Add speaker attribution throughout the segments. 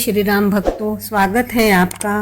Speaker 1: श्री राम भक्तों, स्वागत है आपका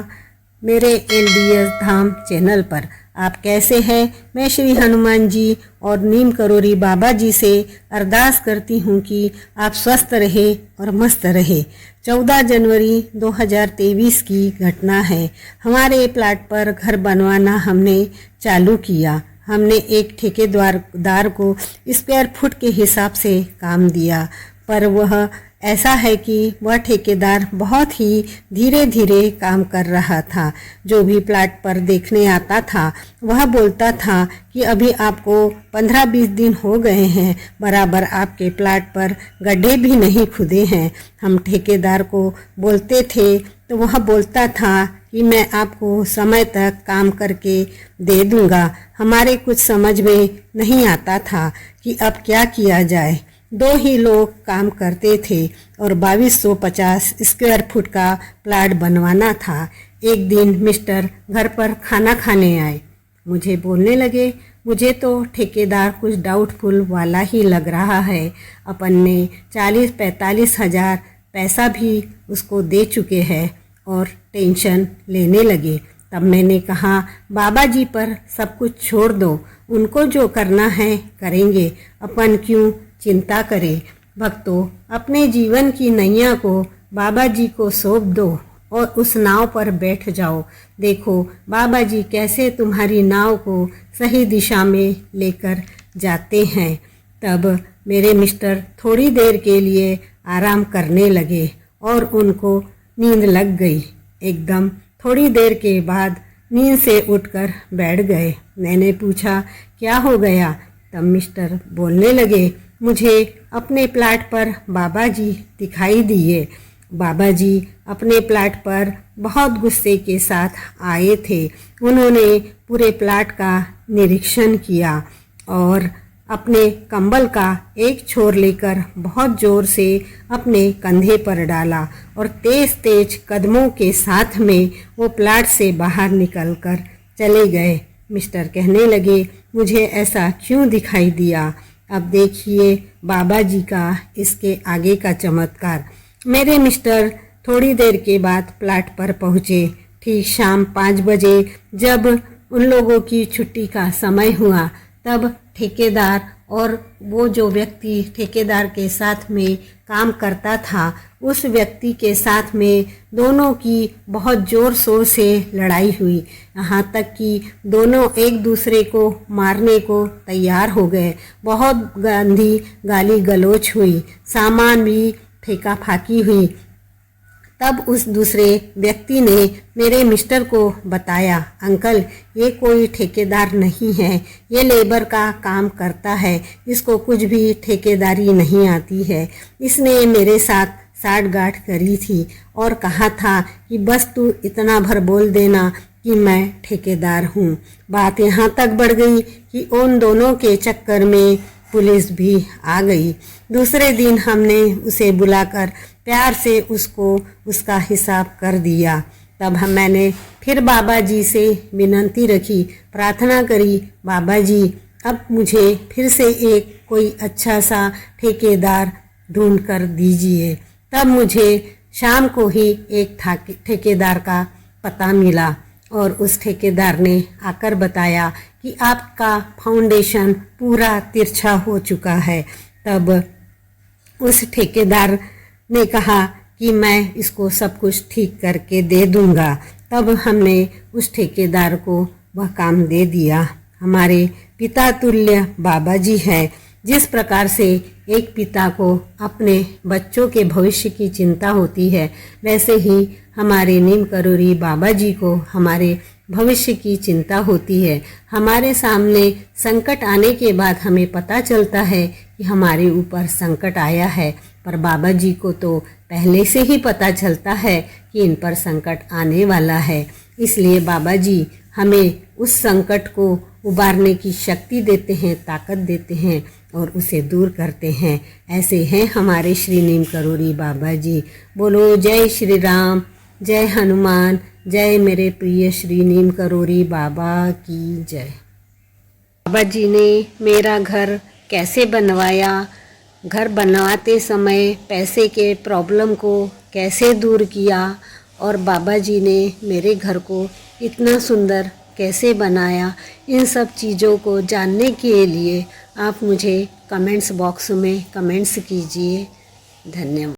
Speaker 1: मेरे LDS धाम चैनल पर। आप कैसे हैं? मैं श्री हनुमान जी और नीम करोरी बाबा जी से अरदास करती हूँ कि आप स्वस्थ रहे और मस्त रहे। 14 जनवरी 2023 की घटना है। हमारे प्लाट पर घर बनवाना हमने चालू किया। हमने एक ठेकेदार को स्क्वायर फुट के हिसाब से काम दिया, पर वह ऐसा है कि वह ठेकेदार बहुत ही धीरे धीरे काम कर रहा था। जो भी प्लाट पर देखने आता था वह बोलता था कि अभी आपको 15-20 दिन हो गए हैं, बराबर आपके प्लाट पर गड्ढे भी नहीं खुदे हैं। हम ठेकेदार को बोलते थे तो वह बोलता था कि मैं आपको समय तक काम करके दे दूंगा। हमारे कुछ समझ में नहीं आता था कि अब क्या किया जाए। 2 ही लोग काम करते थे और 2250 स्क्वायर फुट का प्लाट बनवाना था। एक दिन मिस्टर घर पर खाना खाने आए। मुझे बोलने लगे, मुझे तो ठेकेदार कुछ डाउटफुल वाला ही लग रहा है। अपन ने 40-45 हज़ार पैसा भी उसको दे चुके हैं और टेंशन लेने लगे। तब मैंने कहा, बाबा जी पर सब कुछ छोड़ दो, उनको जो करना है करेंगे, अपन क्यों चिंता करें। भक्तों, अपने जीवन की नैया को बाबा जी को सौंप दो और उस नाव पर बैठ जाओ। देखो बाबा जी कैसे तुम्हारी नाव को सही दिशा में लेकर जाते हैं। तब मेरे मिस्टर थोड़ी देर के लिए आराम करने लगे और उनको नींद लग गई। एकदम थोड़ी देर के बाद नींद से उठकर बैठ गए। मैंने पूछा, क्या हो गया? तब मिस्टर बोलने लगे, मुझे अपने प्लाट पर बाबा जी दिखाई दिए। बाबा जी अपने प्लाट पर बहुत गुस्से के साथ आए थे। उन्होंने पूरे प्लाट का निरीक्षण किया और अपने कंबल का एक छोर लेकर बहुत ज़ोर से अपने कंधे पर डाला और तेज तेज कदमों के साथ में वो प्लाट से बाहर निकलकर चले गए। मिस्टर कहने लगे, मुझे ऐसा क्यों दिखाई दिया? अब देखिए बाबा जी का इसके आगे का चमत्कार। मेरे मिस्टर थोड़ी देर के बाद प्लाट पर पहुँचे। ठीक शाम 5 बजे जब उन लोगों की छुट्टी का समय हुआ, तब ठेकेदार और वो जो व्यक्ति ठेकेदार के साथ में काम करता था, उस व्यक्ति के साथ में दोनों की बहुत ज़ोर शोर से लड़ाई हुई। यहाँ तक कि दोनों एक दूसरे को मारने को तैयार हो गए। बहुत गंदी गाली गलौज हुई, सामान भी फेंका फाकी हुई। तब उस दूसरे व्यक्ति ने मेरे मिस्टर को बताया, अंकल ये कोई ठेकेदार नहीं है, ये लेबर का काम करता है, इसको कुछ भी ठेकेदारी नहीं आती है। इसने मेरे साथ साठ-गांठ करी थी और कहा था कि बस तू इतना भर बोल देना कि मैं ठेकेदार हूँ। बात यहाँ तक बढ़ गई कि उन दोनों के चक्कर में पुलिस भी आ गई। दूसरे दिन हमने उसे बुलाकर प्यार से उसको उसका हिसाब कर दिया। तब मैंने फिर बाबा जी से विनती रखी, प्रार्थना करी, बाबा जी अब मुझे फिर से एक कोई अच्छा सा ठेकेदार ढूंढ कर दीजिए। तब मुझे शाम को ही एक ठेकेदार का पता मिला और उस ठेकेदार ने आकर बताया कि आपका फाउंडेशन पूरा तिरछा हो चुका है। तब उस ठेकेदार ने कहा कि मैं इसको सब कुछ ठीक करके दे दूंगा। तब हमने उस ठेकेदार को वह काम दे दिया। हमारे पिता तुल्य बाबा जी हैं। जिस प्रकार से एक पिता को अपने बच्चों के भविष्य की चिंता होती है, वैसे ही हमारे नीम करोरी बाबा जी को हमारे भविष्य की चिंता होती है। हमारे सामने संकट आने के बाद हमें पता चलता है कि हमारे ऊपर संकट आया है, पर बाबा जी को तो पहले से ही पता चलता है कि इन पर संकट आने वाला है। इसलिए बाबा जी हमें उस संकट को उबारने की शक्ति देते हैं, ताकत देते हैं और उसे दूर करते हैं। ऐसे हैं हमारे श्री नीम करोरी बाबा जी। बोलो जय श्री राम, जय हनुमान, जय मेरे प्रिय श्री नीम करोरी बाबा की जय। बाबा जी ने मेरा घर कैसे बनवाया, घर बनवाते समय पैसे के प्रॉब्लम को कैसे दूर किया और बाबा जी ने मेरे घर को इतना सुंदर कैसे बनाया, इन सब चीज़ों को जानने के लिए आप मुझे कमेंट्स बॉक्स में कमेंट्स कीजिए। धन्यवाद।